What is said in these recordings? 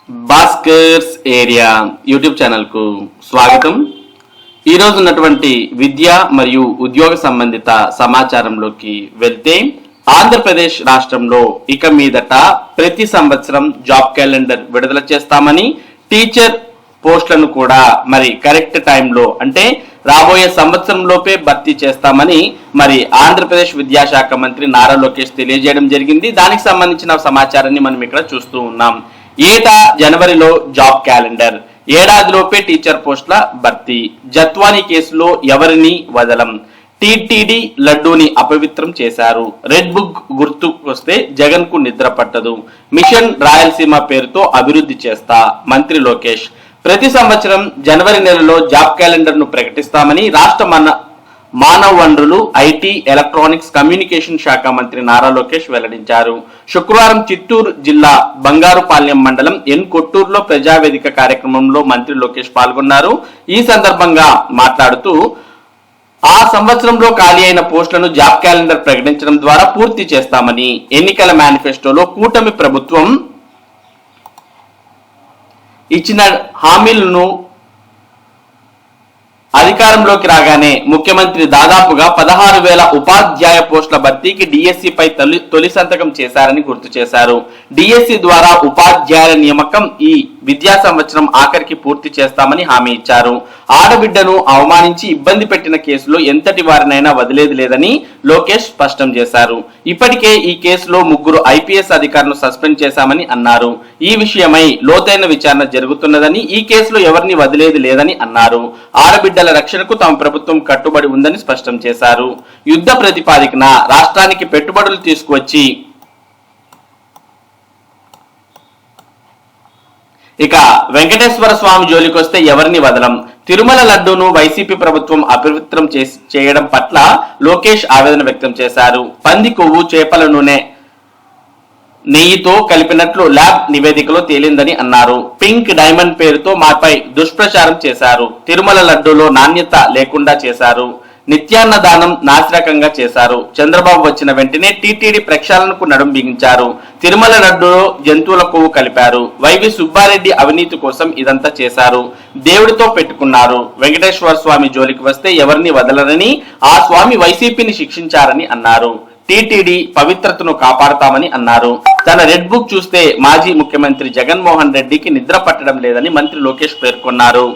Bhaskar's area YouTube ఛానల్కు స్వాగతం. ఈరోజు ఉన్నటువంటి విద్య మరియు ఉద్యోగ సంబంధిత సమాచారంలోకి వెళ్తే, ఆంధ్రప్రదేశ్ రాష్ట్రంలో ఇక మీదట ప్రతి సంవత్సరం జాబ్ క్యాలెండర్ విడుదల చేస్తామని, టీచర్ పోస్టులను కూడా కరెక్ట్ టైంలో అంటే రాబోయే సంవత్సరంలోపే భర్తీ చేస్తామని ఆంధ్రప్రదేశ్ విద్యాశాఖ మంత్రి నారా లోకేష్ తెలియజేయడం జరిగింది. దానికి సంబంధించిన సమాచారాన్ని మనం ఇక్కడ చూస్తూ ఉన్నాం. ఏటా జనవరిలో జాబ్ క్యాలెండర్, ఏడాదిలోపే టీచర్ పోస్టుల భర్తీ, జత్వానీ కేసులో ఎవరిని వదలం, టీటీడీ లడ్డూని అపవిత్రం చేశారు, రెడ్ బుక్ గుర్తు వస్తే జగన్ కు నిద్ర పట్టదు, మిషన్ రాయలసీమ పేరుతో అభివృద్ధి చేస్తా మంత్రి లోకేష్. ప్రతి సంవత్సరం జనవరి నెలలో జాబ్ క్యాలెండర్ ను ప్రకటిస్తామని రాష్ట్ర మానవ వనరులు, ఐటీ, ఎలక్ట్రానిక్స్, కమ్యూనికేషన్ శాఖ మంత్రి నారా లోకేష్ వెల్లడించారు. శుక్రవారం చిత్తూరు జిల్లా బంగారుపాలెం మండలం ఎన్ కొట్టూరులో ప్రజావేదిక కార్యక్రమంలో మంత్రి లోకేష్ పాల్గొన్నారు. ఈ సందర్భంగా మాట్లాడుతూ, ఆ సంవత్సరంలో ఖాళీ అయిన పోస్టులను జాబ్ క్యాలెండర్ ప్రకటించడం ద్వారా పూర్తి చేస్తామని, ఎన్నికల మేనిఫెస్టోలో కూటమి ప్రభుత్వం ఇచ్చిన హామీలను అధికారంలోకి రాగానే ముఖ్యమంత్రి దాదాపుగా 16,000 ఉపాధ్యాయ పోస్టుల భర్తీకి డిఎస్సి పై తొలి సంతకం చేశారని గుర్తు చేశారు. డిఎస్సి ద్వారా ఉపాధ్యాయుల నియామకం ఈ విద్యా సంవత్సరం ఆఖరికి పూర్తి చేస్తామని హామీ ఇచ్చారు. ఆడబిడ్డను అవమానించి ఇబ్బంది పెట్టిన కేసులో ఎంతటి వారినైనా వదిలేది లేదని లోకేష్ స్పష్టం చేశారు. ఇప్పటికే ఈ కేసులో 3 ఐపీఎస్ అధికారులను సస్పెండ్ చేశామని అన్నారు. ఈ విషయమై లోతైన విచారణ జరుగుతున్నదని, ఈ కేసులో ఎవరిని వదిలేది లేదని అన్నారు. ఆడబిడ్డల రక్షణకు తమ ప్రభుత్వం కట్టుబడి ఉందని స్పష్టం చేశారు. యుద్ధ ప్రతిపాదికన రాష్ట్రానికి పెట్టుబడులు తీసుకువచ్చి ఇక వెంకటేశ్వర స్వామి జోలికి వస్తే ఎవరిని వదలం, తిరుమల లడ్డూను వైసీపీ ప్రభుత్వం అపవిత్రం చేయడం పట్ల లోకేష్ ఆవేదన వ్యక్తం చేశారు. పంది కొవ్వు, చేపల నూనె, నెయ్యితో కలిపినట్లు ల్యాబ్ నివేదికలో తేలిందని అన్నారు. పింక్ డైమండ్ పేరుతో మాపై దుష్ప్రచారం చేశారు. తిరుమల లడ్డూలో నాణ్యత లేకుండా చేశారు. నిత్యాన్నదానం నాసిరకంగా చేశారు. చంద్రబాబు వచ్చిన వెంటనే టీటీడీ ప్రక్షాళనకు నడుం బిగించారు. తిరుమల లడ్డూలో జంతువుల కొవ్వు కలిపారు. వైవి సుబ్బారెడ్డి అవినీతి కోసం ఇదంతా చేశారు. దేవుడితో పెట్టుకున్నారు. వెంకటేశ్వర స్వామి జోలికి వస్తే ఎవరిని వదలరని, ఆ స్వామి వైసీపీని శిక్షించారని అన్నారు. టీటీడీ పవిత్రతను కాపాడతామని అన్నారు. తన రెడ్ బుక్ చూస్తే మాజీ ముఖ్యమంత్రి జగన్మోహన్ రెడ్డికి నిద్ర పట్టడం లేదని మంత్రి లోకేష్ పేర్కొన్నారు.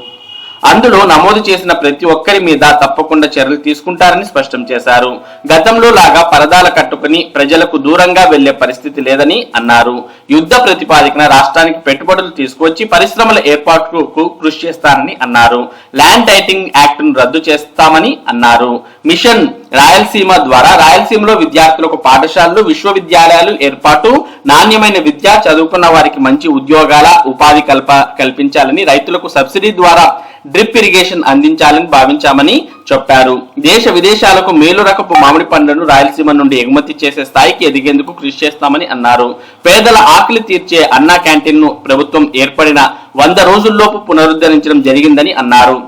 అందులో నమోదు చేసిన ప్రతి ఒక్కరి మీద తప్పకుండా చర్యలు తీసుకుంటారని స్పష్టం చేశారు. గతంలో లాగా పరదాల కట్టుకుని ప్రజలకు దూరంగా వెళ్లే పరిస్థితి లేదని అన్నారు. యుద్ధ ప్రతిపాదికన రాష్ట్రానికి పెట్టుబడులు తీసుకువచ్చి పరిశ్రమల ఏర్పాటుకు కృషి చేస్తారని అన్నారు. ల్యాండ్ టైటింగ్ యాక్ట్ ను రద్దు చేస్తామని అన్నారు. మిషన్ రాయలసీమ ద్వారా రాయలసీమలో విద్యార్థులకు పాఠశాలలు, విశ్వవిద్యాలయాలు ఏర్పాటు, నాణ్యమైన విద్య, చదువుకున్న వారికి మంచి ఉద్యోగాల ఉపాధి కల్పించాలని, రైతులకు సబ్సిడీ ద్వారా డ్రిప్ ఇరిగేషన్ అందించాలని భావించామని చెప్పారు. దేశ విదేశాలకు మేలు రకపు మామిడి పండ్లను రాయలసీమ నుండి ఎగుమతి చేసే స్థాయికి ఎదిగేందుకు కృషి చేస్తామని అన్నారు. పేదల ఆకలి తీర్చే అన్నా క్యాంటీన్ ను ప్రభుత్వం ఏర్పడిన 100 రోజుల్లోపు పునరుద్ధరించడం జరిగిందని అన్నారు.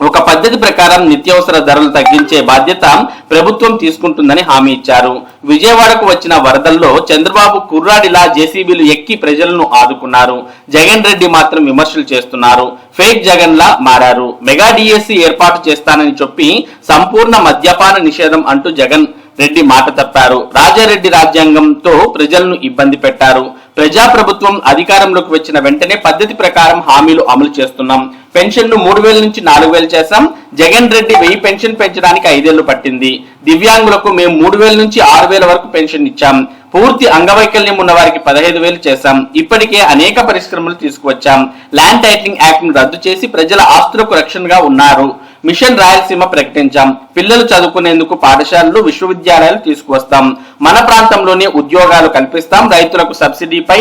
ఒక పద్ధతి ప్రకారం నిత్యావసర ధరలు తగ్గించే బాధ్యత ప్రభుత్వం తీసుకుంటుందని హామీ ఇచ్చారు. విజయవాడకు వచ్చిన వరదల్లో చంద్రబాబు కుర్రాడిలా జేసీబీలు ఎక్కి ప్రజలను ఆదుకున్నారు. జగన్ రెడ్డి మాత్రం విమర్శలు చేస్తున్నారు. ఫేక్ జగన్ లా మారారు. మెగా డిఎస్సి ఏర్పాటు చేస్తానని చెప్పి సంపూర్ణ మద్యపాన నిషేధం అంటూ జగన్ రెడ్డి మాట తప్పారు. రాజారెడ్డి రాజ్యాంగంతో ప్రజలను ఇబ్బంది పెట్టారు. ప్రజాప్రభుత్వం అధికారంలోకి వచ్చిన వెంటనే పద్ధతి ప్రకారం హామీలు అమలు చేస్తున్నాం. పెన్షన్ను 3,000 నుంచి 4,000 చేశాం. జగన్ రెడ్డి 1000 పెన్షన్ పెంచడానికి 5 ఏళ్లు పట్టింది. దివ్యాంగులకు మేము 3,000 నుంచి 6,000 వరకు పెన్షన్ ఇచ్చాం. పూర్తి అంగవైకల్యం ఉన్న వారికి 15,000 చేశాం. ఇప్పటికే అనేక పరిశ్రమలు తీసుకువచ్చాం. ల్యాండ్ టైటిలింగ్ యాక్ట్ ను రద్దు చేసి ప్రజల ఆస్తులకు రక్షణగా ఉన్నారు. మిషన్ రాయలసీమ ప్రకటించాం. పిల్లలు చదువుకునేందుకు పాఠశాలలు, విశ్వవిద్యాలయాలు తీసుకువస్తాం. మన ప్రాంతంలోనే ఉద్యోగాలు కల్పిస్తాం. రైతులకు సబ్సిడీపై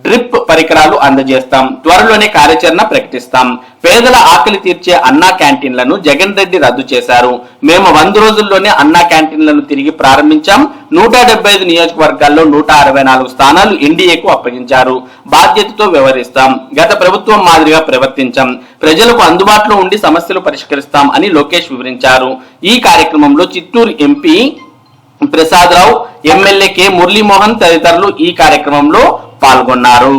డ్రిప్ పరికరాలు అందజేస్తాం. త్వరలోనే కార్యాచరణ ప్రకటిస్తాం. పేదల ఆకలి తీర్చే అన్నా క్యాంటీన్లను జగన్ రెడ్డి రద్దు చేశారు. మేము 100 రోజుల్లోనే అన్నా క్యాంటీన్లను తిరిగి ప్రారంభించాం. 175 నియోజకవర్గాల్లో 164 స్థానాలు ఎన్డీఏకు అప్పగించారు. బాధ్యతతో వ్యవహరిస్తాం. గత ప్రభుత్వం మాదిరిగా ప్రవర్తించాం. ప్రజలకు అందుబాటులో ఉండి సమస్యలు పరిష్కరిస్తాం అని లోకేష్ వివరించారు. ఈ కార్యక్రమంలో Chittoor MP Prasadarao, MLA K Muralimohan తదితరులు ఈ కార్యక్రమంలో పాల్గొన్నారు.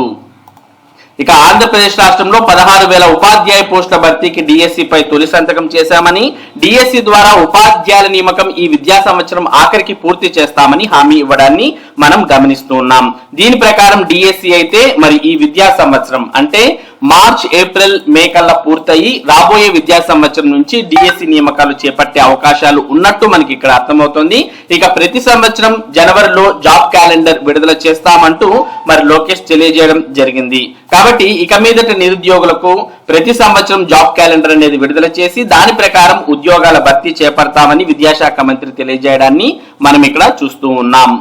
ఇక ఆంధ్రప్రదేశ్ రాష్ట్రంలో 16,000 ఉపాధ్యాయ పోస్టుల భర్తీకి డిఎస్సిపై తొలి సంతకం చేశామని, డిఎస్సి ద్వారా ఉపాధ్యాయుల నియామకం ఈ విద్యా సంవత్సరం ఆఖరికి పూర్తి చేస్తామని హామీ ఇవ్వడాన్ని మనం గమనిస్తూ ఉన్నాం. దీని ప్రకారం డిఎస్సి అయితే మరి ఈ విద్యా సంవత్సరం అంటే మార్చ్, ఏప్రిల్, మే కల్లా పూర్తయి రాబోయే విద్యా సంవత్సరం నుంచి డిఎస్సి నియామకాలు చేపట్టే అవకాశాలు ఉన్నట్టు మనకి ఇక్కడ అర్థమవుతుంది. ఇక ప్రతి సంవత్సరం జనవరిలో జాబ్ క్యాలెండర్ విడుదల చేస్తామంటూ మరి లోకేష్ తెలియజేయడం జరిగింది. కాబట్టి ఇక మీదట నిరుద్యోగులకు ప్రతి సంవత్సరం జాబ్ క్యాలెండర్ అనేది విడుదల చేసి దాని ప్రకారం ఉద్యోగాల భర్తీ చేపడతామని విద్యాశాఖ మంత్రి తెలియజేయడాన్ని మనం ఇక్కడ చూస్తూ ఉన్నాం.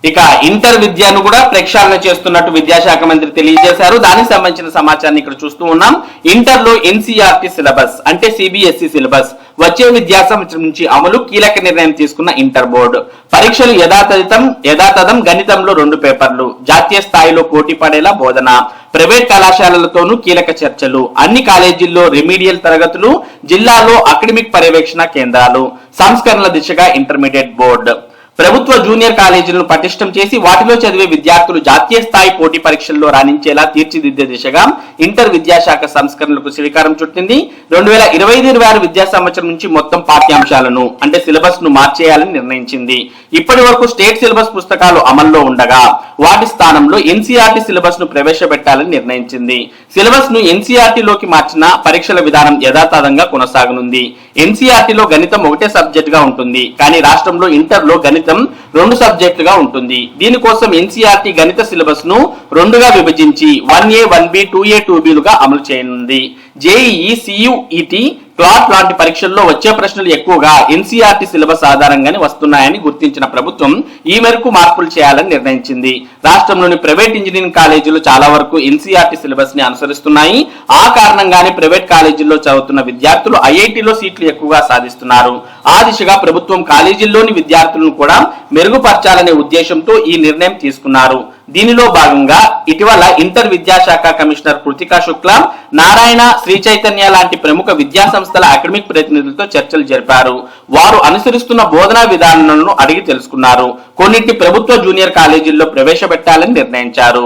ఇక ఇంటర్ విద్యను కూడా ప్రక్షాళన చేస్తున్నట్టు విద్యాశాఖ మంత్రి తెలియజేశారు. దానికి సంబంధించిన సమాచారాన్ని ఇక్కడ చూస్తూ ఉన్నాం. ఇంటర్ లో ఎన్సీఆర్టీ సిలబస్ అంటే సిబిఎస్ఈ సిలబస్ వచ్చే విద్యా సంవత్సరం నుంచి అమలు కీలక నిర్ణయం తీసుకున్న ఇంటర్ బోర్డు. పరీక్షలు యథాతథం గణితంలో 2 పేపర్లు, జాతీయ స్థాయిలో పోటీ పడేలా బోధన, ప్రైవేట్ కళాశాలలతోనూ కీలక చర్చలు, అన్ని కాలేజీల్లో రెమీడియల్ తరగతులు, జిల్లాలో అకాడమిక్ పర్యవేక్షణ కేంద్రాలు, సంస్కరణల దిశగా ఇంటర్మీడియట్ బోర్డు. ప్రభుత్వ జూనియర్ కాలేజీలను పటిష్టం చేసి వాటిలో చదివే విద్యార్థులు జాతీయ స్థాయి పోటీ పరీక్షల్లో రాణించేలా తీర్చిదిద్దే దిశగా ఇంటర్ విద్యాశాఖ సంస్కరణలకు శ్రీకారం చుట్టింది. 2025-26 విద్యా సంవత్సరం నుంచి మొత్తం పాఠ్యాంశాలను అంటే సిలబస్ ను మార్చేయాలని నిర్ణయించింది. ఇప్పటి వరకు స్టేట్ సిలబస్ పుస్తకాలు అమల్లో ఉండగా వాటి స్థానంలో ఎన్సీఆర్టీ సిలబస్ ను ప్రవేశపెట్టాలని నిర్ణయించింది. సిలబస్ ను ఎన్సీఆర్టీలోకి మార్చిన పరీక్షల విధానం యథాతథంగా కొనసాగనుంది. ఎన్సీఆర్టీలో గణితం ఒకటే సబ్జెక్ట్ గా ఉంటుంది, కానీ రాష్ట్రంలో ఇంటర్ లో గణితం 2 సబ్జెక్టులుగా ఉంటుంది. దీనికోసం ఎన్సీఆర్టీ గణిత సిలబస్ ను 2గా విభజించి 1A, 1B, 2A, 2Bలుగా అమలు చేయనుంది. జేఈఈ, సియుఈటీ, క్లాట్ లాంటి పరీక్షల్లో వచ్చే ప్రశ్నలు ఎక్కువగా ఎన్సీఆర్టీ సిలబస్ ఆధారంగానే వస్తున్నాయని గుర్తించిన ప్రభుత్వం ఈ మేరకు మార్పులు చేయాలని నిర్ణయించింది. రాష్ట్రంలోని ప్రైవేట్ ఇంజనీరింగ్ కాలేజీలు చాలా వరకు ఎన్సీఆర్టీ సిలబస్ ని అనుసరిస్తున్నాయి. ఆ కారణంగానే ప్రైవేట్ కాలేజీల్లో చదువుతున్న విద్యార్థులు ఐఐటీలో సీట్లు ఎక్కువగా సాధిస్తున్నారు. ఆ దిశగా ప్రభుత్వం కాలేజీల్లోని విద్యార్థులను కూడా మెరుగుపరచాలనే ఉద్దేశంతో ఈ నిర్ణయం తీసుకున్నారు. దీనిలో భాగంగా ఇటీవల ఇంటర్ విద్యాశాఖ కమిషనర్ కృతికా శుక్లా, నారాయణ, శ్రీ చైతన్య లాంటి ప్రముఖ విద్యా సంస్థల అకాడమిక్ ప్రతినిధులతో చర్చలు జరిపారు. వారు అనుసరిస్తున్న బోధనా విధానాలను అడిగి తెలుసుకున్నారు. కొన్నింటి ప్రభుత్వ జూనియర్ కాలేజీల్లో ప్రవేశపెట్టాలని నిర్ణయించారు.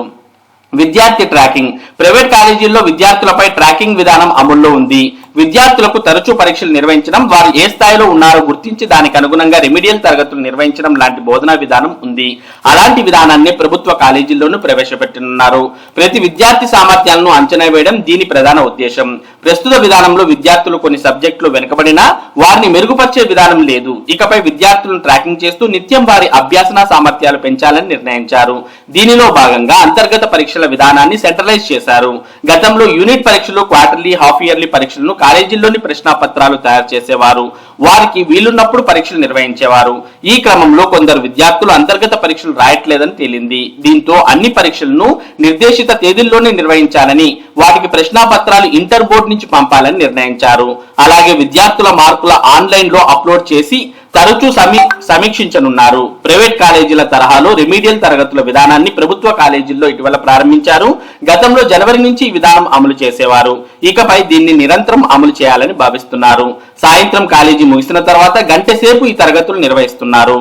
విద్యార్థి ట్రాకింగ్. ప్రైవేట్ కాలేజీల్లో విద్యార్థులపై ట్రాకింగ్ విధానం అమల్లో ఉంది. విద్యార్థులకు తరచూ పరీక్షలు నిర్వహించడం, వారు ఏ స్థాయిలో ఉన్నారో గుర్తించి దానికి అనుగుణంగా రెమిడియల్ తరగతులు నిర్వహించడం లాంటి బోధనా విధానం ఉంది. అలాంటి విధానాన్ని ప్రభుత్వ కాలేజీల్లోనూ ప్రవేశపెట్టనున్నారు. ప్రతి విద్యార్థి సామర్థ్యాలను అంచనా వేయడం దీని ప్రధాన ఉద్దేశం. ప్రస్తుత విధానంలో విద్యార్థులు కొన్ని సబ్జెక్టులు వెనుకబడినా వారిని మెరుగుపరిచే విధానం లేదు. ఇకపై విద్యార్థులను ట్రాకింగ్ చేస్తూ నిత్యం వారి అభ్యాసన సామర్థ్యాలు పెంచాలని నిర్ణయించారు. దీనిలో భాగంగా అంతర్గత పరీక్షల విధానాన్ని సెంట్రలైజ్ చేశారు. గతంలో యూనిట్ పరీక్షలు, క్వార్టర్లీ, హాఫ్ ఇయర్లీ పరీక్షలను కాలేజీల్లోని ప్రశ్నాపత్రాలు తయారు చేసేవారు. వారికి వీలున్నప్పుడు పరీక్షలు నిర్వహించేవారు. ఈ క్రమంలో కొందరు విద్యార్థులు అంతర్గత పరీక్షలు రాయట్లేదని తేలింది. దీంతో అన్ని పరీక్షలను నిర్దేశిత తేదీల్లోనే నిర్వహించాలని, వాటికి ప్రశ్నాపత్రాలు ఇంటర్ బోర్డు నుంచి పంపాలని నిర్ణయించారు. అలాగే విద్యార్థుల మార్కుల ఆన్లైన్ లో అప్లోడ్ చేసి తరచూ సమీక్షించనున్నారు. ప్రైవేట్ కాలేజీల తరహాలో రెమీడియల్ తరగతుల విధానాన్ని ప్రభుత్వ కాలేజీల్లో ఇటీవల ప్రారంభించారు. గతంలో జనవరి నుంచి ఈ విధానం అమలు చేసేవారు. ఇకపై దీన్ని నిరంతరం అమలు చేయాలని భావిస్తున్నారు. సాయంత్రం కాలేజీ ముగిసిన తర్వాత గంట సేపు ఈ తరగతులు నిర్వహిస్తున్నారు.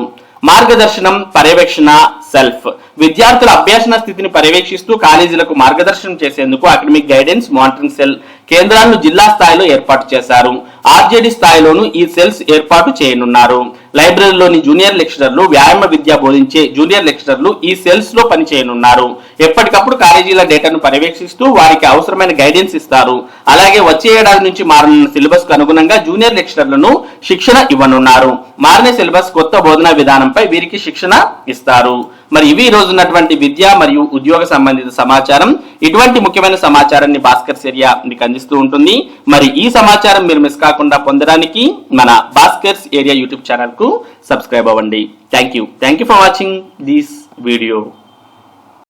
మార్గదర్శనం, పర్యవేక్షణ, సెల్ఫ్. విద్యార్థుల అభ్యాసన స్థితిని పర్యవేక్షిస్తూ కాలేజీలకు మార్గదర్శనం చేసేందుకు అకాడమిక్ గైడెన్స్ మానిటరింగ్ సెల్ కేంద్రాలను జిల్లా స్థాయిలో ఏర్పాటు చేశారు. ఆర్జేడీ స్థాయిలోనూ ఈ సెల్స్ ఏర్పాటు చేయనున్నారు. లైబ్రరీలోని జూనియర్ లెక్చరర్లు, వ్యాయామ విద్య బోధించే జూనియర్ లెక్చరర్లు ఈ సెల్స్ లో పనిచేయనున్నారు. ఎప్పటికప్పుడు కాలేజీల డేటాను పర్యవేక్షిస్తూ వారికి అవసరమైన గైడెన్స్ ఇస్తారు. అలాగే వచ్చే ఏడాది నుంచి మారనున్న సిలబస్ కు అనుగుణంగా జూనియర్ లెక్చరర్లను శిక్షణ ఇవ్వనున్నారు. మారిన సిలబస్, కొత్త బోధనా విధానంపై వీరికి శిక్షణ ఇస్తారు. మరి ఇవి ఈ రోజు ఉన్నటువంటి విద్య మరియు ఉద్యోగ సంబంధిత సమాచారం. ఇటువంటి ముఖ్యమైన సమాచారాన్ని భాస్కర్స్ ఏరియా మీకు అందిస్తూ ఉంటుంది. మరి ఈ సమాచారం మీరు మిస్ కాకుండా పొందడానికి మన భాస్కర్స్ ఏరియా యూట్యూబ్ ఛానల్ కు సబ్స్క్రైబ్ అవ్వండి. Thank you for watching this video.